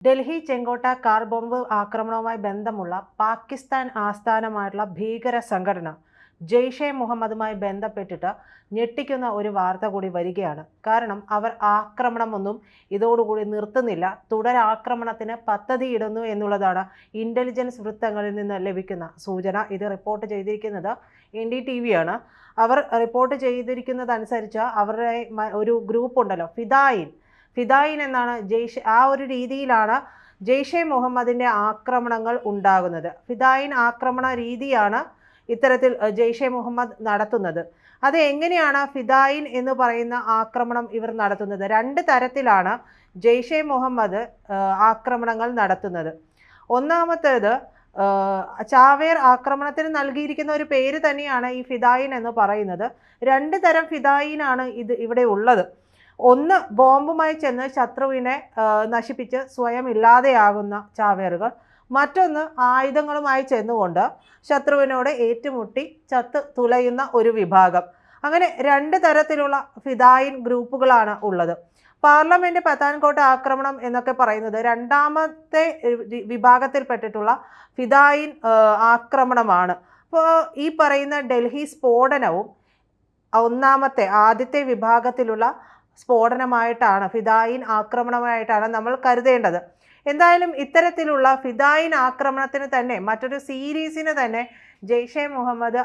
ഡൽഹി ചെങ്കോട്ട car bomb ആക്രമണവുമായി ബന്ധമുള്ള പാകിസ്ഥാൻ ആസ്ഥാനമായിട്ടുള്ള ഭീകര സംഘടന ജെയ്ഷെ മുഹമ്മദുമായി ബന്ധപ്പെട്ടിട്ട് ഞെട്ടിക്കുന്ന ഒരു വാർത്ത കൂടി വരികയാണ്. കാരണം അവർ ആക്രമണമൊന്നും ഇതോടുകൂടി നിർത്തുന്നില്ല, തുടരാക്രമണത്തിന് പദ്ധതിയിടുന്നു എന്നുള്ളതാണ് ഇന്റലിജൻസ് വൃത്തങ്ങളിൽ നിന്ന് ലഭിക്കുന്ന സൂചന. ഇത് റിപ്പോർട്ട് ചെയ്തിരിക്കുന്നത് NDTV ആണ്. അവർ റിപ്പോർട്ട് ചെയ്തിരിക്കുന്നതനുസരിച്ച് അവരുടെ ഒരു ഗ്രൂപ്പ് ഉണ്ടല്ലോ, ഫിദായിൻ എന്നാണ് ആ ഒരു രീതിയിലാണ് ജെയ്ഷെ മുഹമ്മദിൻ്റെ ആക്രമണങ്ങൾ ഉണ്ടാകുന്നത്. ഫിദായിൻ ആക്രമണ രീതിയാണ് ഇത്തരത്തിൽ ജെയ്ഷെ മുഹമ്മദ് നടത്തുന്നത്. അത് എങ്ങനെയാണ് ഫിദായിൻ എന്ന് പറയുന്ന ആക്രമണം ഇവർ നടത്തുന്നത്? രണ്ട് തരത്തിലാണ് ജെയ്ഷെ മുഹമ്മദ് ആക്രമണങ്ങൾ നടത്തുന്നത്. ഒന്നാമത്തേത് ചാവേർ ആക്രമണത്തിന് നൽകിയിരിക്കുന്ന ഒരു പേര് തന്നെയാണ് ഈ ഫിദായിൻ എന്ന് പറയുന്നത്. രണ്ട് തരം ഫിദായിനാണ് ഇവിടെ ഉള്ളത്. ഒന്ന്, ബോംബുമായി ചെന്ന് ശത്രുവിനെ നശിപ്പിച്ച് സ്വയം ഇല്ലാതെയാകുന്ന ചാവേറുകൾ. മറ്റൊന്ന്, ആയുധങ്ങളുമായി ചെന്നുകൊണ്ട് ശത്രുവിനോട് ഏറ്റുമുട്ടി ചത്ത് തുലയുന്ന ഒരു വിഭാഗം. അങ്ങനെ രണ്ട് തരത്തിലുള്ള ഫിദായിൻ ഗ്രൂപ്പുകളാണ് ഉള്ളത്. പാർലമെന്റ് പത്താൻകോട്ട ആക്രമണം എന്നൊക്കെ പറയുന്നത് രണ്ടാമത്തെ വിഭാഗത്തിൽപ്പെട്ടിട്ടുള്ള ഫിദായിൻ ആക്രമണമാണ്. അപ്പോൾ ഈ പറയുന്ന ഡൽഹി സ്ഫോടനവും ആദ്യത്തെ വിഭാഗത്തിലുള്ള സ്ഫോടനമായിട്ടാണ്, ഫിദായിൻ ആക്രമണമായിട്ടാണ് നമ്മൾ കരുതേണ്ടത്. എന്തായാലും ഇത്തരത്തിലുള്ള ഫിദായിൻ ആക്രമണത്തിന് തന്നെ മറ്റൊരു സീരീസിന് തന്നെ ജെയ്ഷെ മുഹമ്മദ്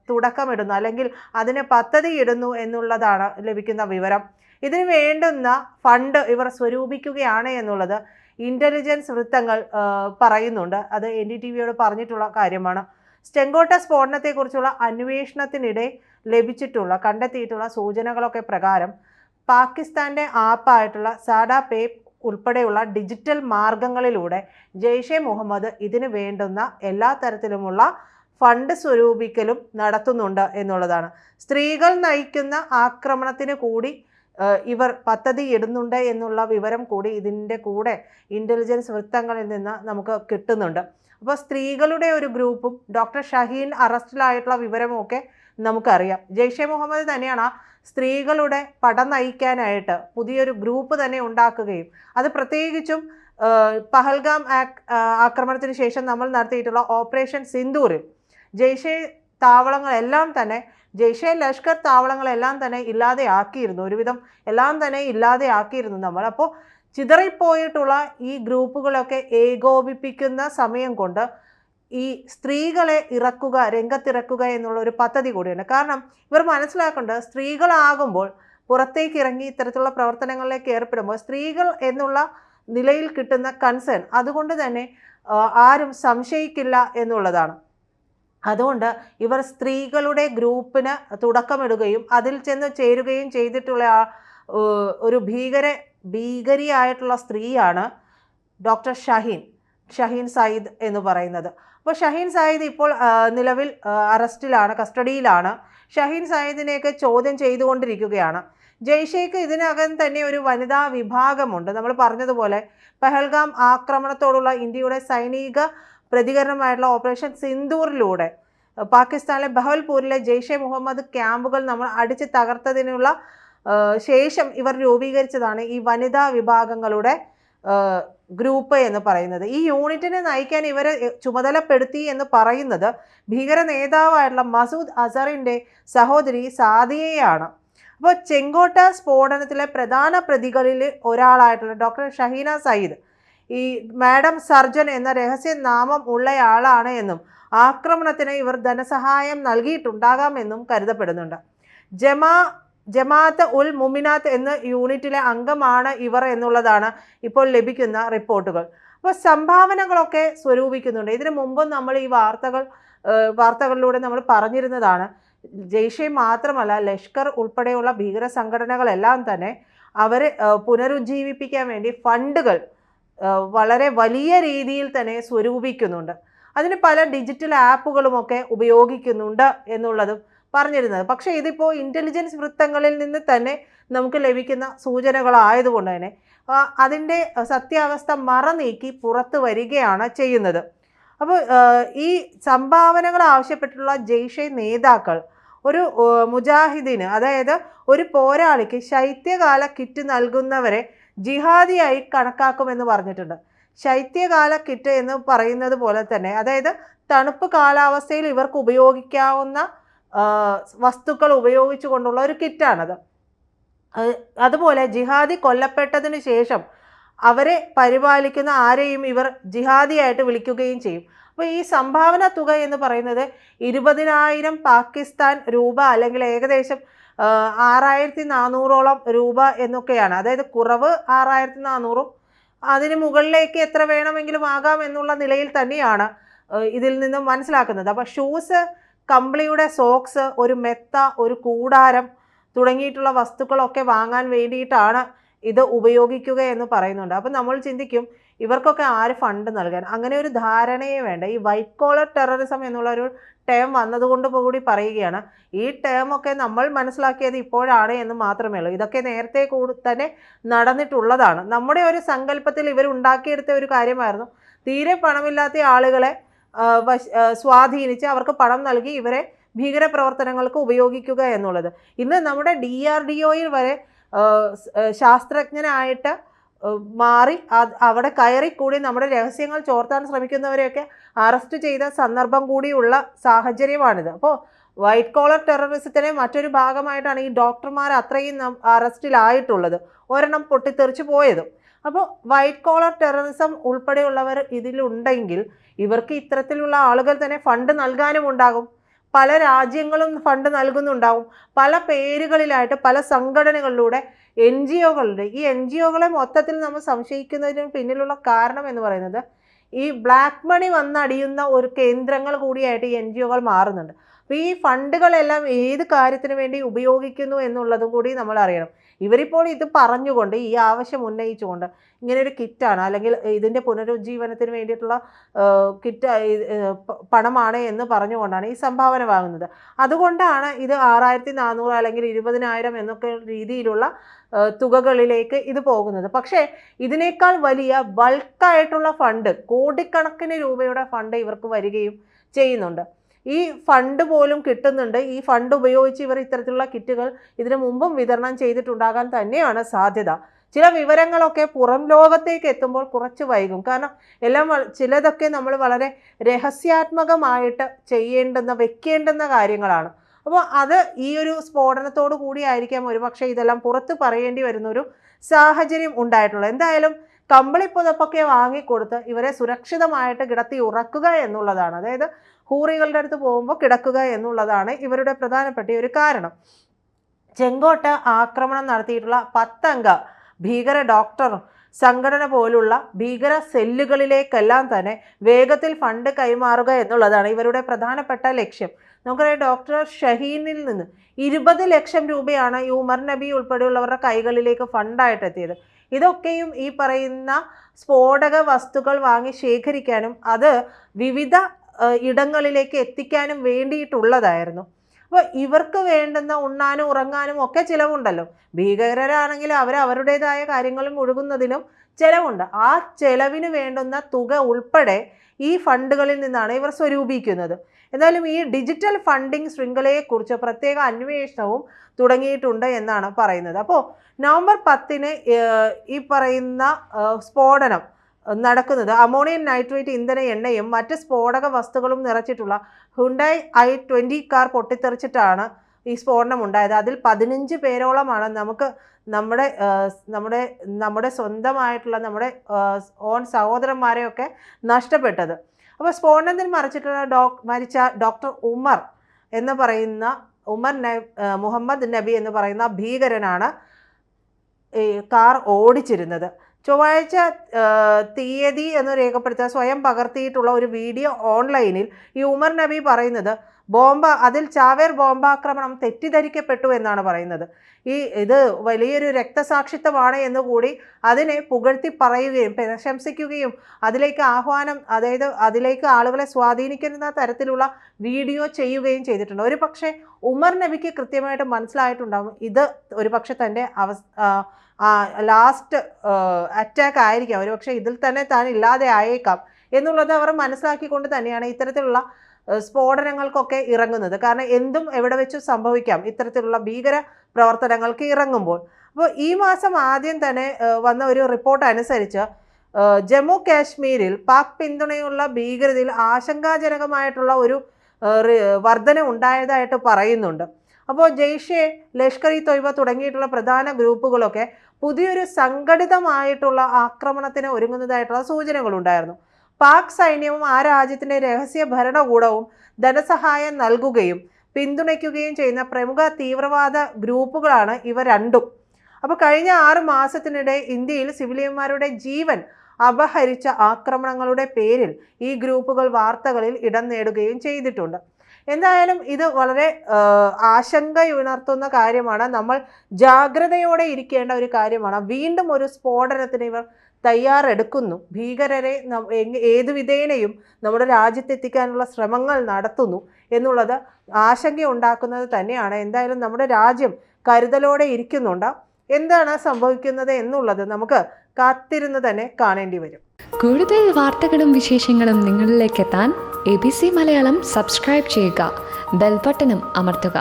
തുടക്കമിടുന്നു, അല്ലെങ്കിൽ അതിന് പദ്ധതിയിടുന്നു എന്നുള്ളതാണ് ലഭിക്കുന്ന വിവരം. ഇതിന് വേണ്ടുന്ന ഫണ്ട് ഇവർ സ്വരൂപിക്കുകയാണ് എന്നുള്ളത് ഇന്റലിജൻസ് വൃത്തങ്ങൾ പറയുന്നുണ്ട്. അത് NDTVയോട് പറഞ്ഞിട്ടുള്ള കാര്യമാണ്. ചെങ്കോട്ട സ്ഫോടനത്തെക്കുറിച്ചുള്ള അന്വേഷണത്തിനിടെ കണ്ടെത്തിയിട്ടുള്ള സൂചനകളൊക്കെ പ്രകാരം പാകിസ്ഥാന്റെ ആപ്പായിട്ടുള്ള സാഡ പേ ഉൾപ്പെടെയുള്ള ഡിജിറ്റൽ മാർഗങ്ങളിലൂടെ ജെയ്ഷെ മുഹമ്മദ് ഇതിന് വേണ്ടുന്ന എല്ലാ തരത്തിലുമുള്ള ഫണ്ട് സ്വരൂപിക്കലും നടത്തുന്നുണ്ട് എന്നുള്ളതാണ്. സ്ത്രീകൾ നയിക്കുന്ന ആക്രമണത്തിന് കൂടി ഇവർ പദ്ധതി ഇടുന്നുണ്ട് എന്നുള്ള വിവരം കൂടി ഇതിൻ്റെ കൂടെ ഇന്റലിജൻസ് വൃത്തങ്ങളിൽ നിന്ന് നമുക്ക് കിട്ടുന്നുണ്ട്. അപ്പോൾ സ്ത്രീകളുടെ ഒരു ഗ്രൂപ്പും ഡോക്ടർ ഷഹീൻ അറസ്റ്റിലായിട്ടുള്ള വിവരമൊക്കെ നമുക്കറിയാം. ജെയ്ഷെ മുഹമ്മദ് തന്നെയാണ് സ്ത്രീകളുടെ പട നയിക്കാനായിട്ട് പുതിയൊരു ഗ്രൂപ്പ് തന്നെ ഉണ്ടാക്കുകയും അത് പ്രത്യേകിച്ചും പഹൽഗാം ആക്രമണത്തിന് ശേഷം നമ്മൾ നടത്തിയിട്ടുള്ള ഓപ്പറേഷൻ സിന്ദൂറിൽ ജെയ്ഷെ ലഷ്കർ താവളങ്ങളെല്ലാം തന്നെ ഇല്ലാതെയാക്കിയിരുന്നു. ഒരുവിധം എല്ലാം തന്നെ ഇല്ലാതെയാക്കിയിരുന്നു നമ്മൾ. അപ്പോൾ ചിതറിപ്പോയിട്ടുള്ള ഈ ഗ്രൂപ്പുകളൊക്കെ ഏകോപിപ്പിക്കുന്ന സമയം കൊണ്ട് ഈ സ്ത്രീകളെ രംഗത്തിറക്കുക എന്നുള്ള ഒരു പദ്ധതി കൂടിയാണ്. കാരണം ഇവർ മനസ്സിലാക്കേണ്ടത്, സ്ത്രീകളാകുമ്പോൾ പുറത്തേക്ക് ഇറങ്ങി ഇത്തരത്തിലുള്ള പ്രവർത്തനങ്ങളിലേക്ക് ഏർപ്പെടുമ്പോൾ സ്ത്രീകൾ എന്നുള്ള നിലയിൽ കിട്ടുന്ന കൺസേൺ അതുകൊണ്ട് തന്നെ ആരും സംശയിക്കില്ല എന്നുള്ളതാണ്. അതുകൊണ്ട് ഇവർ സ്ത്രീകളുടെ ഗ്രൂപ്പിന് തുടക്കമിടുകയും അതിൽ ചെന്ന് ചേരുകയും ചെയ്തിട്ടുള്ള ഒരു ഭീകരിയായിട്ടുള്ള സ്ത്രീയാണ് ഡോക്ടർ ഷഹീൻ സയ്യിദ് എന്ന് പറയുന്നത്. അപ്പോൾ ഷഹീൻ സയ്യിദ് ഇപ്പോൾ നിലവിൽ കസ്റ്റഡിയിലാണ്. ഷഹീൻ സയ്യിദിനെയൊക്കെ ചോദ്യം ചെയ്തുകൊണ്ടിരിക്കുകയാണ്. ജെയ്ഷെക്ക് ഇതിനകം തന്നെ ഒരു വനിതാ വിഭാഗമുണ്ട്. നമ്മൾ പറഞ്ഞതുപോലെ പഹൽഗാം ആക്രമണത്തോടുള്ള ഇന്ത്യയുടെ സൈനിക പ്രതികരണമായിട്ടുള്ള ഓപ്പറേഷൻ സിന്ദൂറിലൂടെ പാകിസ്ഥാനിലെ ബഹവൽപൂരിലെ ജെയ്ഷെ മുഹമ്മദ് ക്യാമ്പുകൾ നമ്മൾ അടിച്ച് തകർത്തതിനുള്ള ശേഷം ഇവർ രൂപീകരിച്ചതാണ് ഈ വനിതാ വിഭാഗങ്ങളുടെ ഗ്രൂപ്പ് എന്ന് പറയുന്നത്. ഈ യൂണിറ്റിനെ നയിക്കാൻ ഇവരെ ചുമതലപ്പെടുത്തി എന്ന് പറയുന്നത് ഭീകര നേതാവായിട്ടുള്ള മസൂദ് അസറിൻ്റെ സഹോദരി സാദിയയാണ്. അപ്പോൾ ചെങ്കോട്ട സ്ഫോടനത്തിലെ പ്രധാന പ്രതികളിൽ ഒരാളായിട്ടുള്ള ഡോക്ടർ ഷഹീന സയ്യിദ് ഈ മാഡം സർജൻ എന്ന രഹസ്യ നാമം ഉള്ളയാളാണ് എന്നും ആക്രമണത്തിന് ഇവർ ധനസഹായം നൽകിയിട്ടുണ്ടാകാമെന്നും കരുതപ്പെടുന്നുണ്ട്. ജമാഅത്ത് ഉൽ മുമിനാത്ത് എന്ന യൂണിറ്റിലെ അംഗമാണ് ഇവർ എന്നുള്ളതാണ് ഇപ്പോൾ ലഭിക്കുന്ന റിപ്പോർട്ടുകൾ. അപ്പോൾ സംഭാവനകളൊക്കെ സ്വരൂപിക്കുന്നുണ്ട്. ഇതിനു മുമ്പും നമ്മൾ ഈ വാർത്തകളിലൂടെ നമ്മൾ പറഞ്ഞിരുന്നതാണ്. ജെയ്ഷെ മാത്രമല്ല, ലഷ്കർ ഉൾപ്പെടെയുള്ള ഭീകര സംഘടനകളെല്ലാം തന്നെ അവരെ പുനരുജ്ജീവിപ്പിക്കാൻ വേണ്ടി ഫണ്ടുകൾ വളരെ വലിയ രീതിയിൽ തന്നെ സ്വരൂപിക്കുന്നുണ്ട്. അതിന് പല ഡിജിറ്റൽ ആപ്പുകളുമൊക്കെ ഉപയോഗിക്കുന്നുണ്ട് എന്നുള്ളതും പറഞ്ഞിരുന്നത്. പക്ഷേ ഇതിപ്പോൾ ഇന്റലിജൻസ് വൃത്തങ്ങളിൽ നിന്ന് തന്നെ നമുക്ക് ലഭിക്കുന്ന സൂചനകളായതുകൊണ്ട് തന്നെ അതിൻ്റെ സത്യാവസ്ഥ മറനീക്കി പുറത്തു വരികയാണ് ചെയ്യുന്നത്. അപ്പോൾ ഈ സംഭാവനകൾ ആവശ്യപ്പെട്ടുള്ള ജെയ്ഷെ നേതാക്കൾ ഒരു മുജാഹിദിന്, അതായത് ഒരു പോരാളിക്ക് ശൈത്യകാല കിറ്റ് നൽകുന്നവരെ ജിഹാദിയായി കണക്കാക്കുമെന്ന് പറഞ്ഞിട്ടുണ്ട്. ശൈത്യകാല കിറ്റ് എന്ന് പറയുന്നത് പോലെ തന്നെ, അതായത് തണുപ്പ് കാലാവസ്ഥയിൽ ഇവർക്ക് ഉപയോഗിക്കാവുന്ന വസ്തുക്കൾ ഉപയോഗിച്ചു കൊണ്ടുള്ള ഒരു കിറ്റാണത്. അതുപോലെ ജിഹാദി കൊല്ലപ്പെട്ടതിന് ശേഷം അവരെ പരിപാലിക്കുന്ന ആരെയും ഇവർ ജിഹാദിയായിട്ട് വിളിക്കുകയും ചെയ്യും. അപ്പോൾ ഈ സംഭാവന തുക എന്ന് പറയുന്നത് 20,000 പാകിസ്ഥാൻ രൂപ അല്ലെങ്കിൽ ഏകദേശം 6,400ഓളം രൂപ എന്നൊക്കെയാണ്. അതായത് കുറവ് 6,400ഉം അതിന് മുകളിലേക്ക് എത്ര വേണമെങ്കിലും ആകാം എന്നുള്ള നിലയിൽ തന്നെയാണ് ഇതിൽ നിന്നും മനസ്സിലാക്കുന്നത്. അപ്പോൾ ഷൂസ്, കമ്പിളിയുടെ സോക്സ്, ഒരു മെത്ത, ഒരു കൂടാരം തുടങ്ങിയിട്ടുള്ള വസ്തുക്കളൊക്കെ വാങ്ങാൻ വേണ്ടിയിട്ടാണ് ഇത് ഉപയോഗിക്കുക എന്ന് പറയുന്നുണ്ട്. അപ്പം നമ്മൾ ചിന്തിക്കും, ഇവർക്കൊക്കെ ആര് ഫണ്ട് നൽകാൻ? അങ്ങനെ ഒരു ധാരണയെ വേണ്ട. ഈ വൈറ്റ് കോളർ ടെററിസം എന്നുള്ളൊരു ടേം വന്നതുകൊണ്ട് കൂടി പറയുകയാണ്. ഈ ടേമൊക്കെ നമ്മൾ മനസ്സിലാക്കിയത് ഇപ്പോഴാണ് എന്ന് മാത്രമേ ഉള്ളൂ. ഇതൊക്കെ നേരത്തെ തന്നെ നടന്നിട്ടുള്ളതാണ്. നമ്മുടെ ഒരു സങ്കല്പത്തിൽ ഇവർ ഉണ്ടാക്കിയെടുത്ത ഒരു കാര്യമായിരുന്നു. തീരെ പണമില്ലാത്ത ആളുകളെ സ്വാധീനിച്ച് അവർക്ക് പണം നൽകി ഇവരെ ഭീകരപ്രവർത്തനങ്ങൾക്ക് ഉപയോഗിക്കുക എന്നുള്ളത്. ഇന്ന് നമ്മുടെ DRDOയിൽ വരെ ശാസ്ത്രജ്ഞനായിട്ട് മാറി അവിടെ കയറിക്കൂടി നമ്മുടെ രഹസ്യങ്ങൾ ചോർത്താൻ ശ്രമിക്കുന്നവരെയൊക്കെ അറസ്റ്റ് ചെയ്ത സന്ദർഭം കൂടിയുള്ള സാഹചര്യമാണിത്. അപ്പോൾ വൈറ്റ് കോളർ ടെററിസത്തിൻ്റെ മറ്റൊരു ഭാഗമായിട്ടാണ് ഈ ഡോക്ടർമാർ അത്രയും അറസ്റ്റിലായിട്ടുള്ളത്, ഒരെണ്ണം പൊട്ടിത്തെറിച്ച് പോയതും. അപ്പോൾ വൈറ്റ് കോളർ ടെററിസം ഉൾപ്പെടെയുള്ളവർ ഇതിലുണ്ടെങ്കിൽ ഇവർക്ക് ഇത്തരത്തിലുള്ള ആളുകൾ തന്നെ ഫണ്ട് നൽകാനും ഉണ്ടാകും. പല രാജ്യങ്ങളും ഫണ്ട് നൽകുന്നുണ്ടാവും. പല പേരുകളിലായിട്ട് പല സംഘടനകളിലൂടെ NGOകളുടെ ഈ NGOകളെ മൊത്തത്തിൽ നമ്മൾ സംശയിക്കുന്നതിന് പിന്നിലുള്ള കാരണം എന്ന് പറയുന്നത് ഈ ബ്ലാക്ക് മണി വന്നടിയുന്ന ഒരു കേന്ദ്രങ്ങൾ കൂടിയായിട്ട് ഈ NGOകൾ മാറുന്നുണ്ട്. അപ്പോൾ ഈ ഫണ്ടുകളെല്ലാം ഏത് കാര്യത്തിന് വേണ്ടി ഉപയോഗിക്കുന്നു എന്നുള്ളതും കൂടി നമ്മൾ അറിയണം. ഇവരിപ്പോൾ ഇത് പറഞ്ഞുകൊണ്ട്, ഈ ആവശ്യം ഉന്നയിച്ചുകൊണ്ട്, ഇങ്ങനെ ഒരു കിറ്റാണ് അല്ലെങ്കിൽ ഇതിൻ്റെ പുനരുജ്ജീവനത്തിന് വേണ്ടിയിട്ടുള്ള കിറ്റ് പണമാണ് എന്ന് പറഞ്ഞുകൊണ്ടാണ് ഈ സംഭാവന വാങ്ങുന്നത്. അതുകൊണ്ടാണ് ഇത് 6,400 അല്ലെങ്കിൽ 20,000 എന്നൊക്കെ രീതിയിലുള്ള തുകകളിലേക്ക് ഇത് പോകുന്നത്. പക്ഷേ ഇതിനേക്കാൾ വലിയ ബൾക്കായിട്ടുള്ള ഫണ്ട്, കോടിക്കണക്കിന് രൂപയുടെ ഫണ്ട് ഇവർക്ക് വരികയും ചെയ്യുന്നുണ്ട്. ഈ ഫണ്ട് പോലും കിട്ടുന്നുണ്ട്. ഈ ഫണ്ട് ഉപയോഗിച്ച് ഇവർ ഇത്തരത്തിലുള്ള കിറ്റുകൾ ഇതിനു മുമ്പും വിതരണം ചെയ്തിട്ടുണ്ടാകാൻ തന്നെയാണ് സാധ്യത. ചില വിവരങ്ങളൊക്കെ പുറം ലോകത്തേക്ക് എത്തുമ്പോൾ കുറച്ച് വൈകും. കാരണം ചിലതൊക്കെ നമ്മൾ വളരെ രഹസ്യാത്മകമായിട്ട് വെക്കേണ്ടുന്ന കാര്യങ്ങളാണ്. അപ്പോൾ അത് ഈ ഒരു സ്ഫോടനത്തോടു കൂടിയായിരിക്കാം ഒരുപക്ഷെ ഇതെല്ലാം പുറത്ത് പറയേണ്ടി വരുന്നൊരു സാഹചര്യം ഉണ്ടായിട്ടുള്ളത്. എന്തായാലും കമ്പിളിപ്പുതപ്പൊക്കെ വാങ്ങിക്കൊടുത്ത് ഇവരെ സുരക്ഷിതമായിട്ട് കിടത്തി ഉറക്കുക എന്നുള്ളതാണ്. അതായത് ഹൂറികളുടെ അടുത്ത് പോകുമ്പോൾ കിടക്കുക എന്നുള്ളതാണ് ഇവരുടെ പ്രധാനപ്പെട്ട ഒരു കാരണം. ചെങ്കോട്ട ആക്രമണം നടത്തിയിട്ടുള്ള 10 അംഗ ഭീകര ഡോക്ടർ സംഘടന പോലുള്ള ഭീകര സെല്ലുകളിലേക്കെല്ലാം തന്നെ വേഗത്തിൽ ഫണ്ട് കൈമാറുക എന്നുള്ളതാണ് ഇവരുടെ പ്രധാനപ്പെട്ട ലക്ഷ്യം. നമുക്കറിയാം, ഡോക്ടർ ഷഹീനിൽ നിന്ന് 20 ലക്ഷം രൂപയാണ് ഈ ഉമർ നബി ഉൾപ്പെടെയുള്ളവരുടെ കൈകളിലേക്ക് ഫണ്ടായിട്ട് എത്തിയത്. ഇതൊക്കെയും ഈ പറയുന്ന സ്ഫോടക വസ്തുക്കൾ വാങ്ങി ശേഖരിക്കാനും അത് വിവിധ ഇടങ്ങളിലേക്ക് എത്തിക്കാനും വേണ്ടിയിട്ടുള്ളതായിരുന്നു. അപ്പോൾ ഇവർക്ക് വേണ്ടുന്ന ഉണ്ണാനും ഉറങ്ങാനും ഒക്കെ ചിലവുണ്ടല്ലോ. ഭീകരരാണെങ്കിൽ അവരുടേതായ കാര്യങ്ങളും മുഴുകുന്നതിനും ചിലവുണ്ട്. ആ ചിലവിന് വേണ്ടുന്ന തുക ഉൾപ്പെടെ ഈ ഫണ്ടുകളിൽ നിന്നാണ് ഇവർ സ്വരൂപിക്കുന്നത്. എന്നാലും ഈ ഡിജിറ്റൽ ഫണ്ടിങ് ശൃംഖലയെക്കുറിച്ച് പ്രത്യേക അന്വേഷണവും തുടങ്ങിയിട്ടുണ്ട് എന്നാണ് പറയുന്നത്. അപ്പോൾ നവംബർ 10 ഈ പറയുന്ന സ്ഫോടനം നടക്കുന്നത് അമോണിയം നൈട്രേറ്റ് ഇന്ധന എണ്ണയും മറ്റ് സ്ഫോടക വസ്തുക്കളും നിറച്ചിട്ടുള്ള ഹുണ്ടായി i20 കാർ പൊട്ടിത്തെറിച്ചിട്ടാണ് ഈ സ്ഫോടനം ഉണ്ടായത്. അതിൽ 15 പേരോളമാണ് നമ്മുടെ സ്വന്തമായിട്ടുള്ള നമ്മുടെ ഓൺ സഹോദരന്മാരെയൊക്കെ നഷ്ടപ്പെട്ടത്. അപ്പോൾ സ്ഫോടനത്തിൽ മരിച്ച ഡോക്ടർ മുഹമ്മദ് നബി എന്ന് പറയുന്ന ഭീകരനാണ് ഈ കാർ ഓടിച്ചിരുന്നത്. ചൊവ്വാഴ്ച തീയതി എന്ന് രേഖപ്പെടുത്താൻ സ്വയം പകർത്തിയിട്ടുള്ള ഒരു വീഡിയോ ഓൺലൈനിൽ ഈ ഉമർ നബി പറയുന്നത് അതിൽ ചാവേർ ബോംബാക്രമണം തെറ്റിദ്ധരിക്കപ്പെട്ടു എന്നാണ് പറയുന്നത്. ഇത് വലിയൊരു രക്തസാക്ഷിത്വമാണ് എന്നുകൂടി അതിനെ പുകഴ്ത്തി പറയുകയും പ്രശംസിക്കുകയും അതിലേക്ക് ആളുകളെ സ്വാധീനിക്കുന്ന തരത്തിലുള്ള വീഡിയോ ചെയ്യുകയും ചെയ്തിട്ടുണ്ട്. ഒരു പക്ഷേ ഉമർ നബിക്ക് കൃത്യമായിട്ട് മനസ്സിലായിട്ടുണ്ടാകും ഇത് ഒരു പക്ഷെ തൻ്റെ ലാസ്റ്റ് അറ്റാക്ക് ആയിരിക്കാം, ഒരുപക്ഷെ ഇതിൽ തന്നെ താൻ ഇല്ലാതെ ആയേക്കാം എന്നുള്ളത് അവർ മനസ്സിലാക്കിക്കൊണ്ട് തന്നെയാണ് ഇത്തരത്തിലുള്ള സ്ഫോടനങ്ങൾക്കൊക്കെ ഇറങ്ങുന്നത്. കാരണം എന്തും എവിടെ വെച്ചും സംഭവിക്കാം ഇത്തരത്തിലുള്ള ഭീകര പ്രവർത്തനങ്ങൾക്ക് ഇറങ്ങുമ്പോൾ. അപ്പോൾ അപ്പോൾ ഈ മാസം ആദ്യം തന്നെ വന്ന ഒരു റിപ്പോർട്ട് അനുസരിച്ച് ജമ്മു കാശ്മീരിൽ പാക് പിന്തുണയുള്ള ഭീകരതയിൽ ആശങ്കാജനകമായിട്ടുള്ള ഒരു വർധന ഉണ്ടായതായിട്ട് പറയുന്നുണ്ട്. അപ്പോൾ ജെയ്ഷെ, ലഷ്കർ ഇ തൊയ്ബ തുടങ്ങിയിട്ടുള്ള പ്രധാന ഗ്രൂപ്പുകളൊക്കെ പുതിയൊരു സംഘടിതമായിട്ടുള്ള ആക്രമണത്തിന് ഒരുങ്ങുന്നതായിട്ടുള്ള സൂചനകളുണ്ടായിരുന്നു. പാക് സൈന്യവും ആ രാജ്യത്തിൻ്റെ രഹസ്യ ഭരണകൂടവും ധനസഹായം നൽകുകയും പിന്തുണയ്ക്കുകയും ചെയ്യുന്ന പ്രമുഖ തീവ്രവാദ ഗ്രൂപ്പുകളാണ് ഇവ രണ്ടും. അപ്പോൾ കഴിഞ്ഞ 6 മാസത്തിനിടെ ഇന്ത്യയിൽ സിവിലിയന്മാരുടെ ജീവൻ അപഹരിച്ച ആക്രമണങ്ങളുടെ പേരിൽ ഈ ഗ്രൂപ്പുകൾ വാർത്തകളിൽ ഇടം നേടുകയും ചെയ്തിട്ടുണ്ട്. എന്തായാലും ഇത് വളരെ ആശങ്കയുണർത്തുന്ന കാര്യമാണ്. നമ്മൾ ജാഗ്രതയോടെ ഇരിക്കേണ്ട ഒരു കാര്യമാണ്. വീണ്ടും ഒരു സ്ഫോടനത്തിന് ഇവർ തയ്യാറെടുക്കുന്നു. ഭീകരരെ ഏതു വിധേനയും നമ്മുടെ രാജ്യത്തെത്തിക്കാനുള്ള ശ്രമങ്ങൾ നടത്തുന്നു എന്നുള്ളത് ആശങ്കയുണ്ടാക്കുന്നത് തന്നെയാണ്. എന്തായാലും നമ്മുടെ രാജ്യം കരുതലോടെ ഇരിക്കുന്നുണ്ട്. എന്താണ് സംഭവിക്കുന്നത് എന്നുള്ളത് നമുക്ക് കാത്തിരുന്ന് തന്നെ കാണേണ്ടി വരും. കൂടുതൽ വാർത്തകളും വിശേഷങ്ങളും നിങ്ങളിലേക്ക് എത്താൻ ABC മലയാളം സബ്സ്ക്രൈബ് ചെയ്യുക, ബെൽ ബട്ടണും അമർത്തുക.